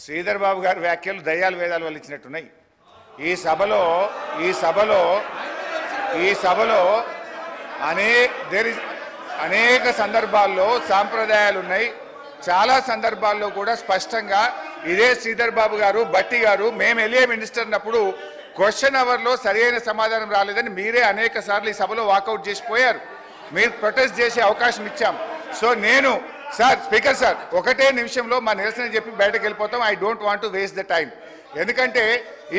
శ్రీధర్ బాబు గారి వ్యాఖ్యలు దయ్యాలు వేదాలు వల్ల ఇచ్చినట్టున్నాయి. ఈ సభలో అనేక సందర్భాల్లో సాంప్రదాయాలు ఉన్నాయి. చాలా సందర్భాల్లో కూడా స్పష్టంగా ఇదే శ్రీధర్ బాబు గారు, భట్టి గారు మేము ఎల్ఏ మినిస్టర్ అన్నప్పుడు క్వశ్చన్ అవర్లో సరైన సమాధానం రాలేదని మీరే అనేక సార్లు ఈ సభలో వాకౌట్ చేసిపోయారు. మీరు ప్రొటెస్ట్ చేసే అవకాశం ఇచ్చాం. సో నేను సార్ స్పీకర్ సార్ ఒకటే నిమిషంలో మా నిరసన చెప్పి బయటకు వెళ్ళిపోతాం. I don't want to waste the time. ఎందుకంటే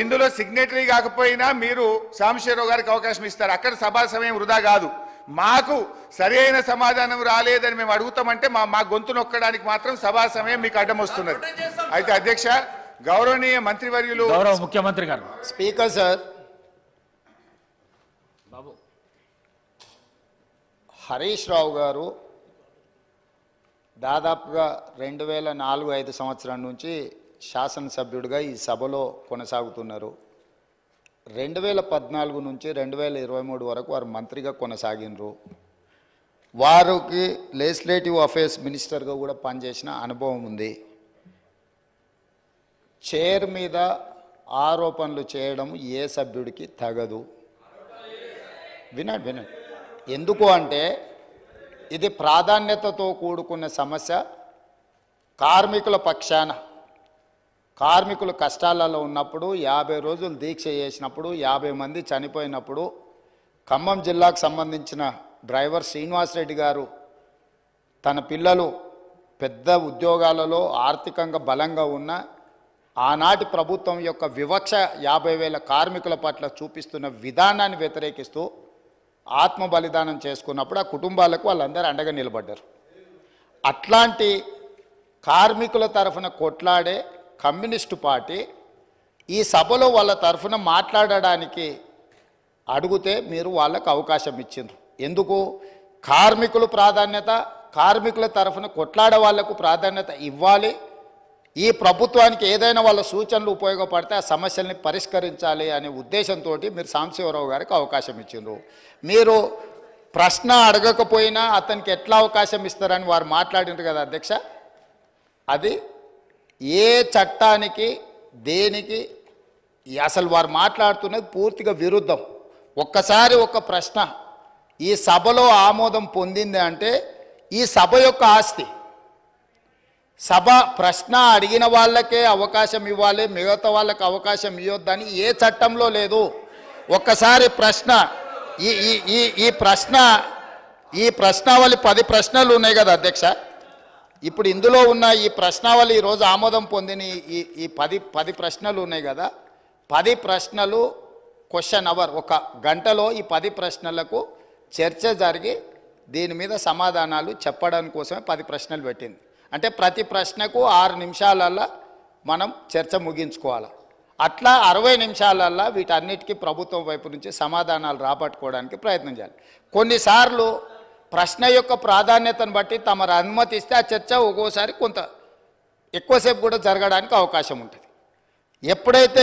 ఇందులో సిగ్నేటరీ కాకపోయినా మీరు సాంబశివరావు గారికి అవకాశం ఇస్తారు. అక్కడ సభా సమయం వృధా కాదు. మాకు సరైన సమాధానం రాలేదని మేము అడుగుతామంటే మా గొంతు నొక్కడానికి మాత్రం సభా సమయం మీకు అడ్డం వస్తున్నది. అయితే అధ్యక్ష, గౌరవనీయ మంత్రివర్యులు, గౌరవ ముఖ్యమంత్రి గారు, స్పీకర్ సార్, బాబు హరీష్ రావు గారు దాదాపుగా 2004-05 సంవత్సరం నుంచి శాసనసభ్యుడిగా ఈ సభలో కొనసాగుతున్నారు. 2014 నుంచి 2023 వరకు వారు మంత్రిగా కొనసాగినరు. వారికి లెజిస్లేటివ్ అఫేర్స్ మినిస్టర్గా కూడా పనిచేసిన అనుభవం ఉంది. చైర్ మీద ఆరోపణలు చేయడం ఏ సభ్యుడికి తగదు. వినండి. ఎందుకు అంటే ఇది ప్రాధాన్యతతో కూడుకున్న సమస్య. కార్మికుల పక్షాన కార్మికులు కష్టాలలో ఉన్నప్పుడు 50 రోజులు దీక్ష చేసినప్పుడు 50 మంది చనిపోయినప్పుడు ఖమ్మం జిల్లాకు సంబంధించిన డ్రైవర్ శ్రీనివాసరెడ్డి గారు తన పిల్లలు పెద్ద ఉద్యోగాలలో ఆర్థికంగా బలంగా ఉన్న ఆనాటి ప్రభుత్వం యొక్క వివక్ష 50,000 కార్మికుల పట్ల చూపిస్తున్న విధానాన్ని వ్యతిరేకిస్తూ ఆత్మ బలిదానం చేసుకున్నప్పుడు ఆ కుటుంబాలకు వాళ్ళందరూ అండగా నిలబడ్డారు. అట్లాంటి కార్మికుల తరఫున కొట్లాడే కమ్యూనిస్టు పార్టీ ఈ సభలో వాళ్ళ తరఫున మాట్లాడడానికి అడిగితే మీరు వాళ్ళకు అవకాశం ఇచ్చిండ్రు. ఎందుకు? కార్మికులు ప్రాధాన్యత, కార్మికుల తరఫున కొట్లాడే వాళ్లకు ప్రాధాన్యత ఇవ్వాలి. ఈ ప్రభుత్వానికి ఏదైనా వాళ్ళ సూచనలు ఉపయోగపడితే ఆ సమస్యల్ని పరిష్కరించాలి అనే ఉద్దేశంతో మీరు సాంబశివరావు గారికి అవకాశం ఇచ్చిండ్రు. మీరు ప్రశ్న అడగకపోయినా అతనికి ఎట్లా అవకాశం ఇస్తారని వారు మాట్లాడినారు కదా అధ్యక్ష. అది ఏ చట్టానికి దేనికి అసలు వారు మాట్లాడుతున్నది పూర్తిగా విరుద్ధం. ఒక్కసారి ఒక ప్రశ్న ఈ సభలో ఆమోదం పొందింది అంటే ఈ సభ యొక్క ఆస్తి. సభ ప్రశ్న అడిగిన వాళ్ళకే అవకాశం ఇవ్వాలి, మిగతా వాళ్ళకి అవకాశం ఇవ్వద్దని ఏ చట్టంలో లేదు. ఒక్కసారి ప్రశ్న ఈ ప్రశ్నావళి 10 ప్రశ్నలు ఉన్నాయి కదా అధ్యక్ష. ఇప్పుడు ఇందులో ఉన్న ఈ ప్రశ్నావళి ఈరోజు ఆమోదం పొందిన ఈ 10 ప్రశ్నలు ఉన్నాయి కదా. 10 ప్రశ్నలు క్వశ్చన్ అవర్, 1 గంటలో ఈ 10 ప్రశ్నలకు చర్చ జరిగి దీని మీద సమాధానాలు చెప్పడానికి కోసమే 10 ప్రశ్నలు పెట్టింది. అంటే ప్రతి ప్రశ్నకు 6 నిమిషాలల్లో మనం చర్చ ముగించుకోవాలి. అట్లా 60 నిమిషాలల్లో వీటన్నిటికీ ప్రభుత్వం వైపు నుంచి సమాధానాలు రాబట్టుకోవడానికి ప్రయత్నం చేయాలి. కొన్నిసార్లు ప్రశ్న యొక్క ప్రాధాన్యతను బట్టి తమరు అనుమతిస్తే ఆ చర్చ ఒక్కోసారి కొంత ఎక్కువసేపు కూడా జరగడానికి అవకాశం ఉంటుంది. ఎప్పుడైతే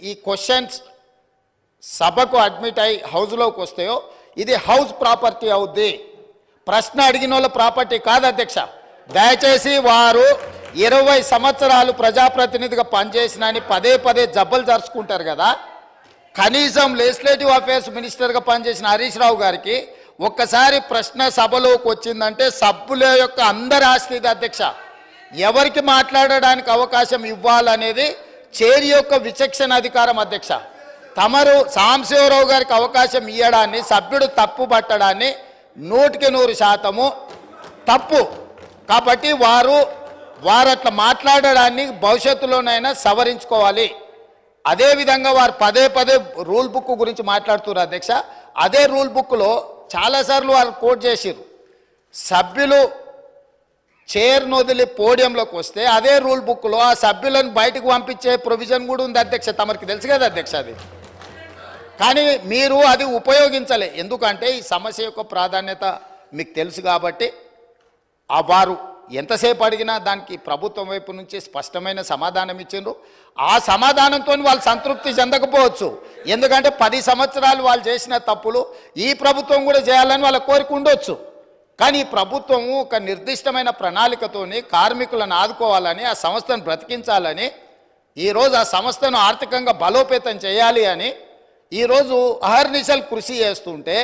ఈ క్వశ్చన్స్ సభకు అడ్మిట్ అయి హౌస్లోకి వస్తాయో ఇది హౌస్ ప్రాపర్టీ అవుద్ది, ప్రశ్న అడిగిన వాళ్ళ ప్రాపర్టీ కాదు అధ్యక్ష. దయచేసి వారు 20 సంవత్సరాలు ప్రజాప్రతినిధిగా పనిచేసినని పదే జబ్బలు జరుచుకుంటారు కదా. కనీసం లెజిస్లేటివ్ అఫేర్స్ మినిస్టర్గా పనిచేసిన హరీష్ రావు గారికి ఒక్కసారి ప్రశ్న సభలోకి వచ్చిందంటే సభ్యుల యొక్క అందరి ఆస్తి అధ్యక్ష. ఎవరికి మాట్లాడడానికి అవకాశం ఇవ్వాలనేది చైర్ యొక్క విచక్షణ అధికారం అధ్యక్ష. తమరు సాంబశివరావు గారికి అవకాశం ఇవ్వడాన్ని సభ్యుడు తప్పు పట్టడాన్ని 100% తప్పు. కాబట్టి వారు అట్లా మాట్లాడడాన్ని భవిష్యత్తులోనైనా సవరించుకోవాలి. అదేవిధంగా వారు పదే రూల్ బుక్ గురించి మాట్లాడుతున్నారు అధ్యక్ష. అదే రూల్ బుక్లో చాలాసార్లు వారు కోట్ చేసిరు. సభ్యులు చైర్ వదిలి పోడియంలోకి వస్తే అదే రూల్ బుక్లో ఆ సభ్యులను బయటకు పంపించే ప్రొవిజన్ కూడా ఉంది అధ్యక్ష. తమరికి తెలుసు కదా అధ్యక్ష అది. కానీ మీరు అది ఉపయోగించలే. ఎందుకంటే ఈ సమస్య యొక్క ప్రాధాన్యత మీకు తెలుసు కాబట్టి వారు ఎంతసేపు అడిగినా దానికి ప్రభుత్వం వైపు నుంచి స్పష్టమైన సమాధానం ఇచ్చిండ్రు. ఆ సమాధానంతో వాళ్ళు సంతృప్తి చెందకపోవచ్చు. ఎందుకంటే 10 సంవత్సరాలు వాళ్ళు చేసిన తప్పులు ఈ ప్రభుత్వం కూడా చేయాలని వాళ్ళ కోరిక ఉండొచ్చు. కానీ ఈ ప్రభుత్వము ఒక నిర్దిష్టమైన ప్రణాళికతోని కార్మికులను ఆదుకోవాలని, ఆ సంస్థను బ్రతికించాలని, ఈరోజు ఆ సంస్థను ఆర్థికంగా బలోపేతం చేయాలి అని ఈరోజు అహర్నిశలు కృషి చేస్తుంటే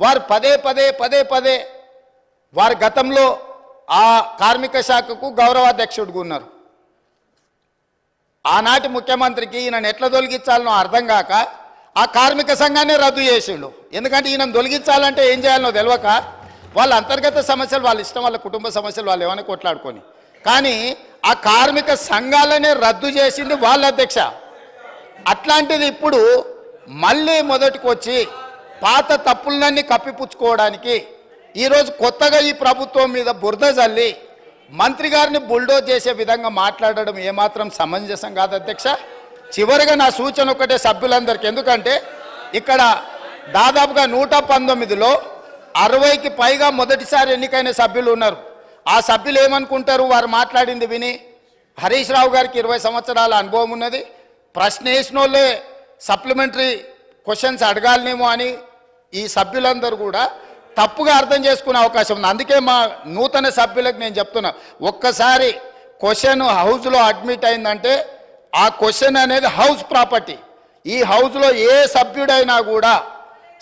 వారు పదే పదే వారి గతంలో ఆ కార్మిక శాఖకు గౌరవాధ్యక్షుడిగా ఉన్నారు. ఆనాటి ముఖ్యమంత్రికి ఈయనను ఎట్లా తొలగించాలనో అర్థం కాక ఆ కార్మిక సంఘాన్ని రద్దు చేసిండు. ఎందుకంటే ఈయనను తొలగించాలంటే ఏం చేయాలనో తెలియక వాళ్ళ అంతర్గత సమస్యలు, వాళ్ళ ఇష్టం, వాళ్ళ కుటుంబ సమస్యలు వాళ్ళు ఏమైనా కొట్లాడుకొని, కానీ ఆ కార్మిక సంఘాలనే రద్దు చేసింది వాళ్ళ అధ్యక్ష. అట్లాంటిది ఇప్పుడు మళ్ళీ మొదటికి వచ్చి పాత తప్పులన్నీ కప్పిపుచ్చుకోవడానికి ఈరోజు కొత్తగా ఈ ప్రభుత్వం మీద బురద జల్లి మంత్రి గారిని బుల్డోజ్ చేసే విధంగా మాట్లాడడం ఏమాత్రం సమంజసం కాదు అధ్యక్ష. చివరిగా నా సూచన ఒకటే సభ్యులందరికీ, ఎందుకంటే ఇక్కడ దాదాపుగా 119లో 60కి పైగా మొదటిసారి ఎన్నికైన సభ్యులు ఉన్నారు. ఆ సభ్యులు ఏమనుకుంటారు వారు మాట్లాడింది విని? హరీష్ రావు గారికి 20 సంవత్సరాల అనుభవం ఉన్నది, ప్రశ్న వేసిన వాళ్ళే సప్లిమెంటరీ క్వశ్చన్స్ అడగాలనేమో అని ఈ సభ్యులందరూ కూడా తప్పుగా అర్థం చేసుకునే అవకాశం ఉంది. అందుకే మా నూతన సభ్యులకు నేను చెప్తున్నా, ఒక్కసారి క్వశ్చన్ హౌస్లో అడ్మిట్ అయిందంటే ఆ క్వశ్చన్ అనేది హౌస్ ప్రాపర్టీ. ఈ హౌస్లో ఏ సభ్యుడైనా కూడా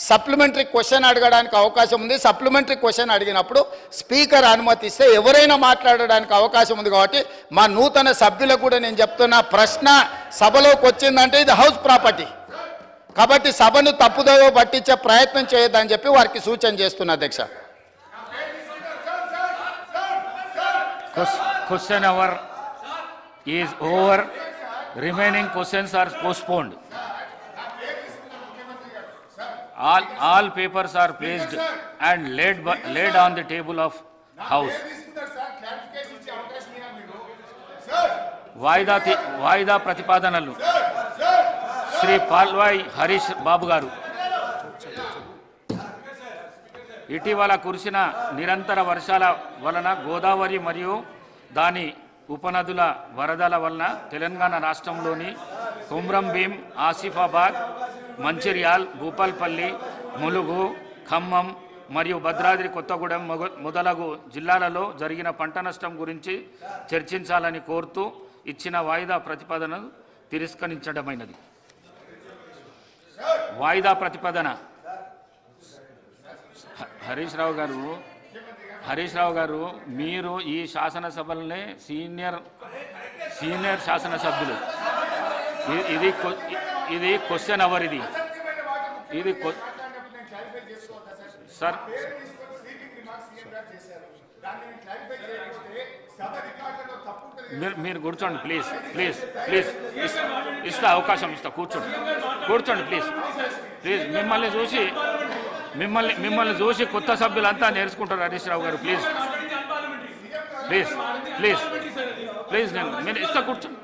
సప్లిమెంటరీ క్వశ్చన్ అడగడానికి అవకాశం ఉంది. సప్లిమెంటరీ క్వశ్చన్ అడిగినప్పుడు స్పీకర్ అనుమతిస్తే ఎవరైనా మాట్లాడడానికి అవకాశం ఉంది. కాబట్టి మా నూతన సభ్యులకు కూడా నేను చెప్తున్నా, ప్రశ్న సభలోకి వచ్చిందంటే ఇది హౌస్ ప్రాపర్టీ, కాబట్టి సభను తప్పుదోవ పట్టించే ప్రయత్నం చేయొద్దని చెప్పి వారికి సూచన చేస్తున్నా అధ్యక్ష. Question hour is over. Remaining questions are postponed. All papers are placed and laid on the table of House. వాయిదా ప్రతిపాదనలు శ్రీ పాల్వాయి హరీష్ బాబు గారు. ఇటీవల కురిసిన నిరంతర వర్షాల వలన గోదావరి మరియు దాని ఉపనదుల వరదల వలన తెలంగాణ రాష్ట్రంలోని కుమ్రం భీం, ఆసిఫాబాద్, మంచిర్యాల్, భూపాల్పల్లి, ములుగు, ఖమ్మం మరియు భద్రాద్రి కొత్తగూడెం మొదలగు జిల్లాలలో జరిగిన పంట నష్టం గురించి చర్చించాలని కోరుతూ ఇచ్చిన వాయిదా ప్రతిపాదనను తిరస్కరించడమైనది. వాయిదా ప్రతిపాదన హరీష్ రావు గారు మీరు ఈ శాసనసభలనే సీనియర్ శాసనసభ్యులు. ఇది క్వశ్చన్ అవర్. ఇది సార్ మీరు కూర్చోండి ప్లీజ్ ఇస్తా అవకాశం ఇస్తా, కూర్చోండి ప్లీజ్. మిమ్మల్ని చూసి కొత్త సభ్యులంతా నేర్చుకుంటారు హరీష్ రావు గారు. ప్లీజ్ నేను ఇస్తా, కూర్చోండి.